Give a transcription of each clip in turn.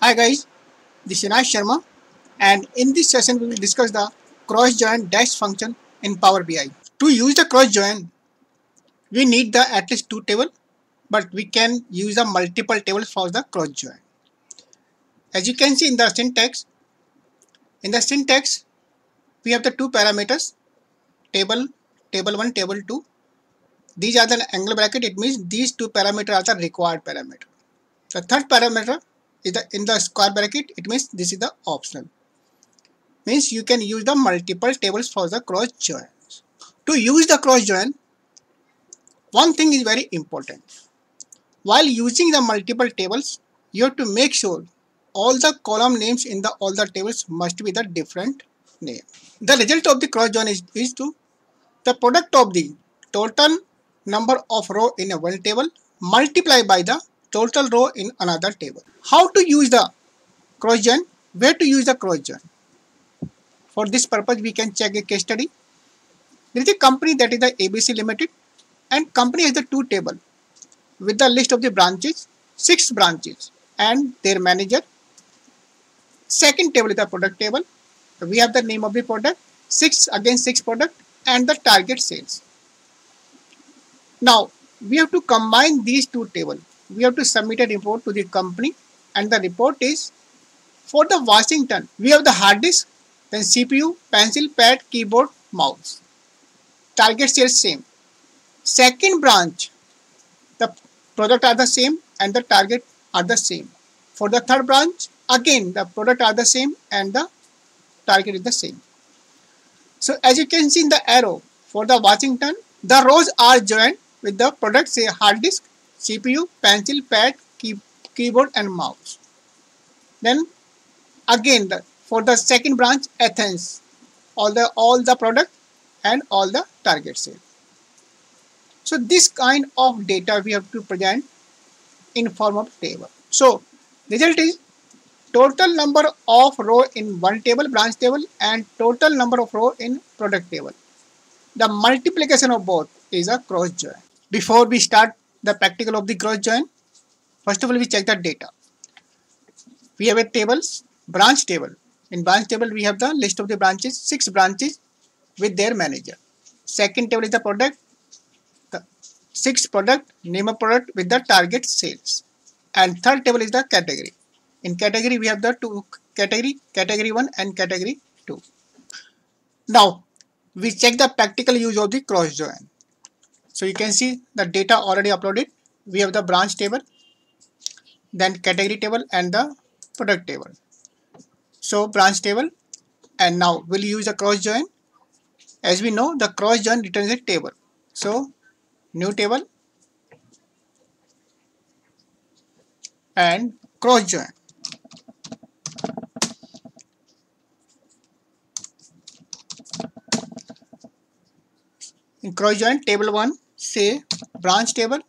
Hi guys, this is Shinash Sharma, and in this session we will discuss the cross join dash function in Power BI. To use the cross join, we need the at least two table, but we can use the multiple tables for the cross join. As you can see in the syntax we have the two parameters table 1, table 2. These are the angle bracket. It means these two parameters are the required parameter. The third parameter is in the square bracket. It means this is the optional. Means you can use the multiple tables for the cross join. To use the cross join, one thing is very important. While using the multiple tables, you have to make sure all the column names in all the tables must be the different name. The result of the cross join is to the product of the total number of row in one table multiplied by the total row in another table. How to use the cross join? Where to use the cross join? For this purpose, we can check a case study. There is a company that is the ABC Limited, and company has the two table with the list of the branches, 6 branches and their manager. Second table is the product table. We have the name of the product, 6 product and the target sales. Now we have to combine these two tables. We have to submit a report to the company, and the report is for the Washington. We have the hard disk, then CPU, pencil, pad, keyboard, mouse. Target sales same. Second branch, the product are the same and the target are the same. For the third branch, again the product are the same and the target is the same. So as you can see in the arrow, for the Washington, the rows are joined with the product, say hard disk, CPU, pencil, pad, keyboard and mouse. Then again for the second branch, Athens, all the product and all the target sale. So this kind of data we have to present in form of table. So result is total number of row in one table, branch table, and total number of row in product table. The multiplication of both is a cross join. Before we start the practical of the cross join, first of all we check the data. We have a tables, branch table. In branch table we have the list of the branches, 6 branches with their manager. Second table is the product, the 6 product, name of product with the target sales. And third table is the category. In category we have the two category 1 and category 2. Now we check the practical use of the cross join. So you can see the data already uploaded. We have the branch table, then category table and the product table. So branch table, and now we'll use a cross join. As we know, the cross join returns a table. So new table and cross join. In cross join, table 1, say branch table,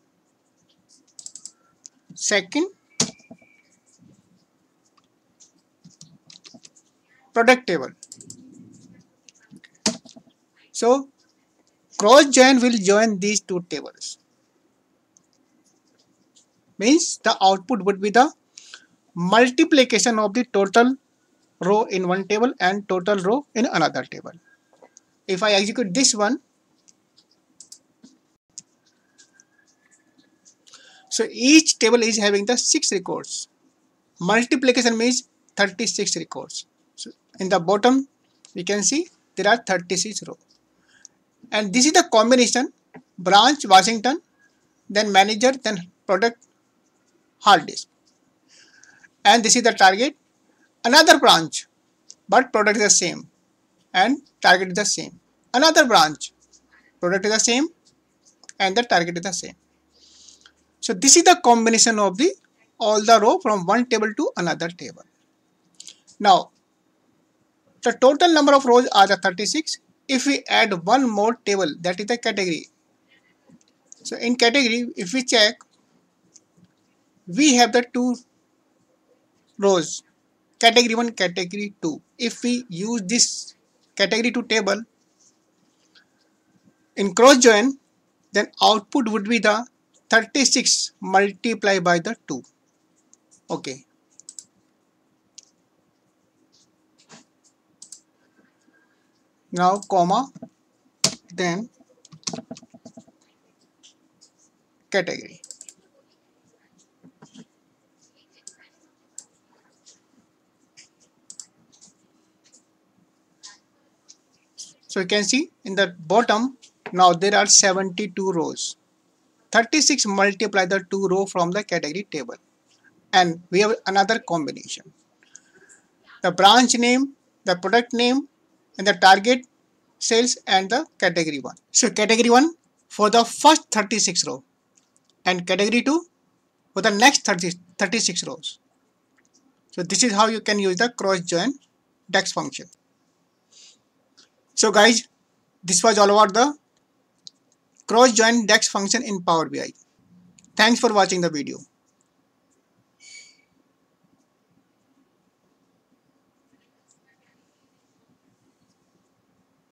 second product table. So cross join will join these two tables. Means the output would be the multiplication of the total row in one table and total row in another table. If I execute this one, so each table is having the 6 records. Multiplication means 36 records. So in the bottom we can see there are 36 rows. And this is the combination branch Washington, then manager, then product hard disk. And this is the target, another branch, but product is the same and target is the same. Another branch, product is the same and the target is the same. So this is the combination of all the row from one table to another table. Now the total number of rows are the 36. If we add one more table, that is the category. So in category, if we check, we have the 2 rows, category 1, category 2. If we use this category 2 table in cross join, then output would be the 36 multiplied by the 2. Okay. now comma, then category. So you can see in the bottom, now there are 72 rows. 36 multiply the 2 row from the category table. And we have another combination. The branch name, the product name, and the target sales and the category 1. So category 1 for the first 36 row and category 2 for the next 36 rows. So this is how you can use the cross join DAX function. So guys, this was all about the cross join DAX function in Power BI. Thanks for watching the video.